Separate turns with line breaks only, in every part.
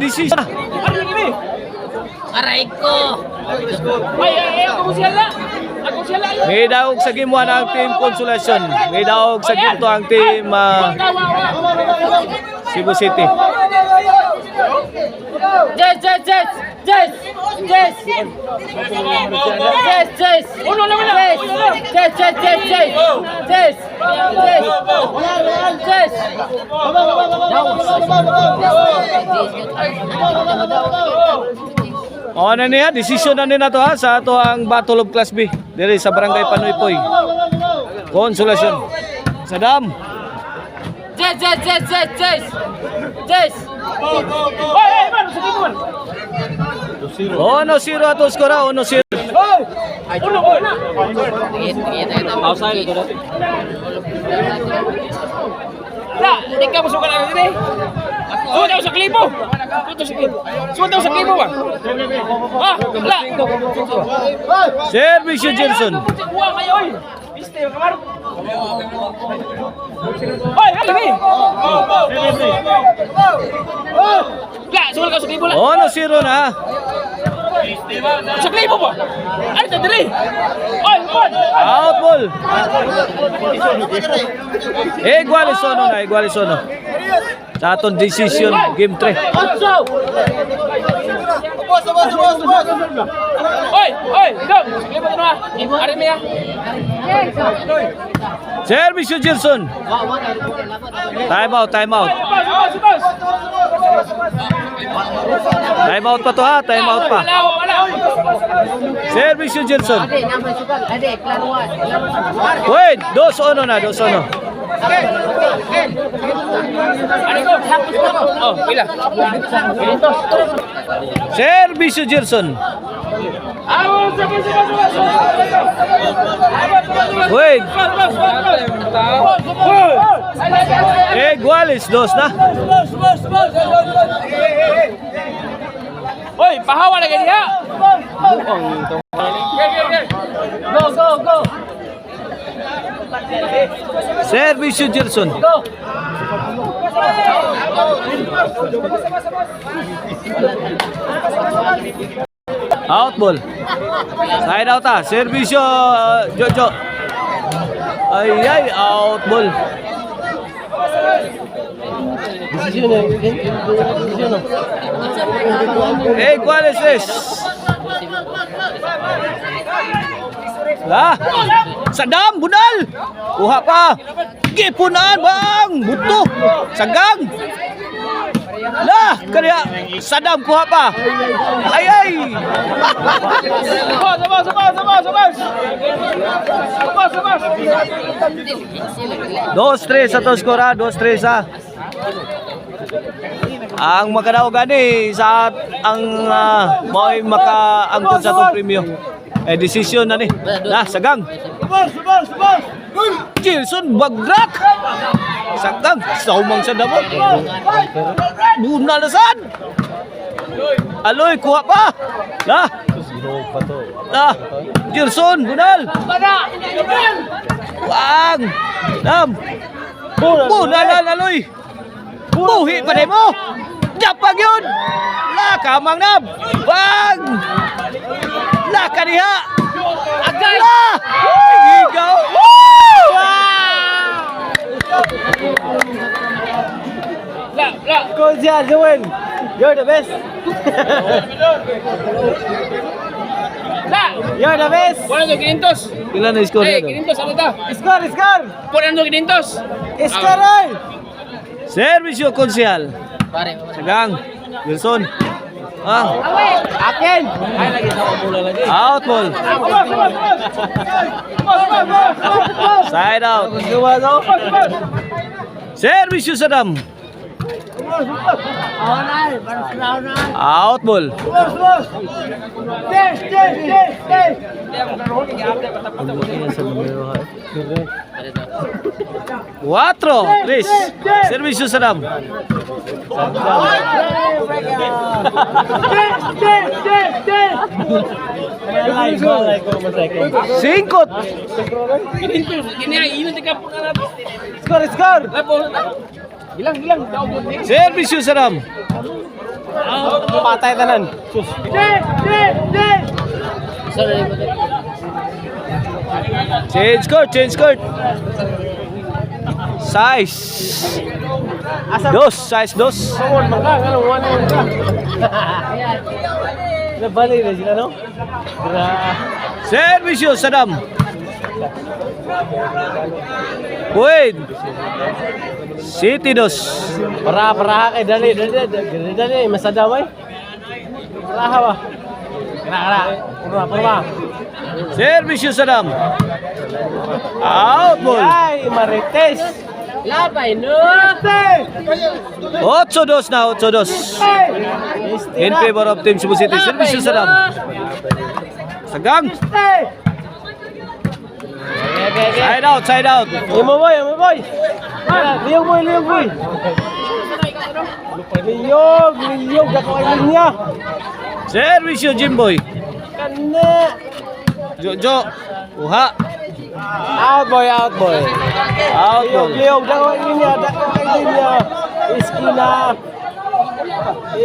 decision.
Aray ko.
Ay, ako siya la. Ako siya la.
May daog sa game 1 ang team Consolation. May daog sa game 2 ang team Cebu City.
Yes.
Uno na wala.
Yes.
O na niya, decision na nila to ha sa ato ang Battle of Class B diri sa Barangay Panoypoy. Consolation. Sadam.
Yes.
Ay, man, sige man.
1-0 ato skora, 1-0.
Uno na.
Outside ko na.
La, hindi ka masukan na sini. Suot ako sa klipo. Suot ako sa klipo ba? Ah, la.
Service Jensen.
Buwa kayo oy. Piste kamar. Oy, kami. La, suot ako sa klipo la.
1-0 na.
Sa klipo ba? Ano ta diri? Oy, oy.
Out ball. Igualisono na, igualisono. Sa atong decision, game 3.
Oy, dong. Sa klipo na. Ari mi ya.
Service Jensen. Time out.
Bas.
Time out pa to ha, time out pa.
Wala.
Service Jensen.
Ade, naman sugal. Ade, klaruan.
Wait, 2-1 na, 2-1.
Ano ko? Oh, pila.
Service Jensen. Wait, Igualis, 2 na.
Hoy, pahawa na ganyan. Go.
Service Jensen. Out ball. Side out ha. Service Jojo. Ay, out ball. Igualis es. Lah, Sadam, bunal. Kuha pa. Gipunan bang, buto. Sagang. Lah, kaya Sadam kuha pa. Ay.
Sabas.
2-3 sa to skora, 2-3 sa. Ang makadaog gani sa ang mo'y makaangkon sa tong premyo. Decision na ni. Nah, sagang. Gilson bagrak. Sagang, saumang sa damo. Bunalasan. Aloy, kuha pa. Lah. Gilson, bunal. Wang. Dam. Bunal, aloy. Buhi pa rin mo. Japag yun. Lah, kamang nab. Bang. Lah, kaniha. Agay. Lah. Higaw.
La.
Konsial, Joel. You're the best.
La.
You're the best.
Wala do 500.
Ilan na score
Eh,
nito?
500 ano ta?
Score.
Wala do 500.
Score ay. Servisyo konsyal.
Pare.
Sagang. Wilson.
Akin.
Out ball. Side out. Servisyo Sadam. Out ball. 4-3. Servisyo Sadam. Singkot.
Kini ay ilan tika po na.
Score.
Gilang, gilang.
Service yun, Saram.
Patay tanan. Sus.
Sorry.
Change court, change court. Size. Dos, size dos.
Sumon man ka, ano, one on ka. Nabali na sila, no?
Service yun, Saddam. Wait. City dos.
Para kay dali, masadamay. Para ba? Kena.
Service yun, Saddam. Out ball.
Ay, Marites.
Labay, no!
8-2 na, 8-2. In favor of Team Cebu City. Service yun, Saddam. Sagang. Side out, side out.
Imo boy. Liyog boy. Liyog ako ay linya.
Service yun, Jimboy.
Kana.
Jojo. Uha.
Out boy.
Out ball.
Liyog ako ay linya.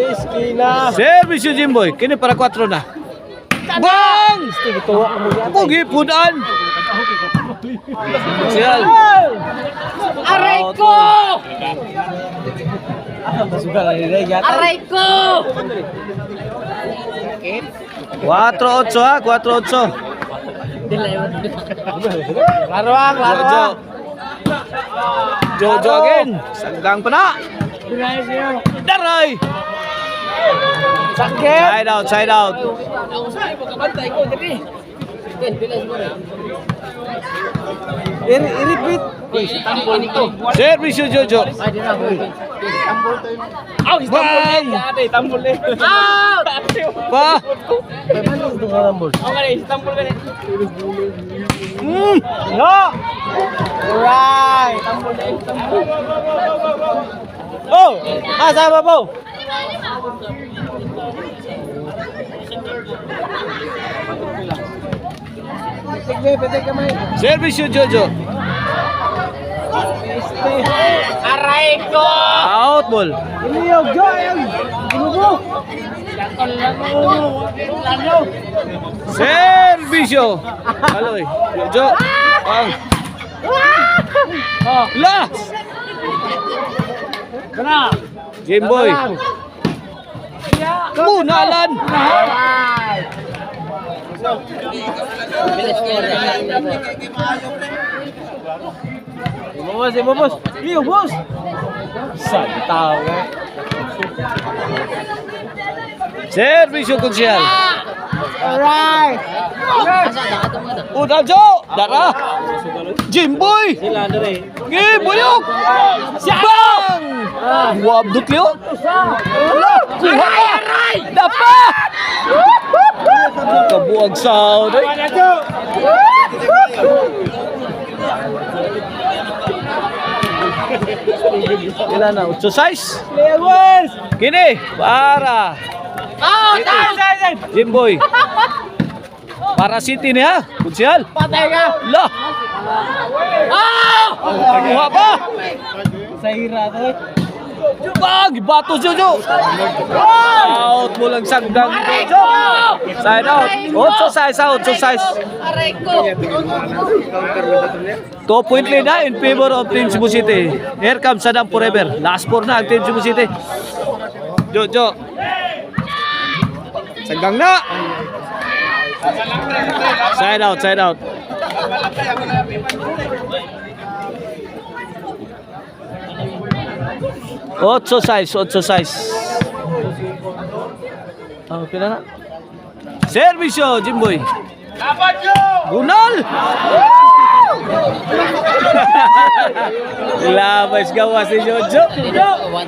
Iskina.
Service yun, Jimboy. Kini para 4 na. Bang!
Tuwa mo yan.
Pugi punan. Sial.
Aray ko!
Sugal na nila yata.
Aray ko!
4-8 ha, 4-8.
Laruang.
Jojo again. Sagang pa na. Daray.
Sakit.
Side out.
Iripit.
Service yun, Jojo. Bang!
Out!
Pa.
No. Right. Oh, sama po. Petik kamay.
Service yun, Jojo.
Aray ko!
Out ball.
Iliyo, goyang. Ginugo.
Service yun. Aloy. Jojo. Bang. Last.
Kana.
Jimboy. Munalan.
Imo bos. Iyo bos. Sad tao eh.
Service yun, Kunsyal.
Alright.
Udaljo. Dara. Jimboy.
Sila dere.
Gibuyok. Bang! Wabdut liyo. Kuha pa. Dapa. Kabuag sound. Ilan na? 8 size?
Lewis.
Kini. Para. Jimboy. Para City niya. Kunsyal.
Patay ka.
Lah. Kuha pa.
Sa hira to.
Bang! Bato Jojo! Out mo lang sagdang Jojo! Side out! 8 size out! 8 size!
Aray ko!
2-point lead na in favor of Team Cebu City. Here comes Saddam forever. Last 4 na ang Team Cebu City. Jojo! Sagdang na! Side out! Side out! Otso size. Oh, pila na? Service yun, Jimboy. Gunal! Labas gawa si Jojo.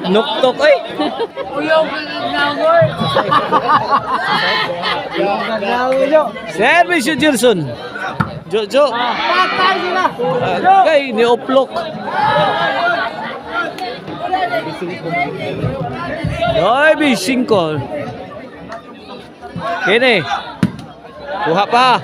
Nuktok ay. Service yun, Jerson. Jojo.
Patay sila.
Kay, ni-oplok. Ay, bisingkol. Kini. Kuha pa.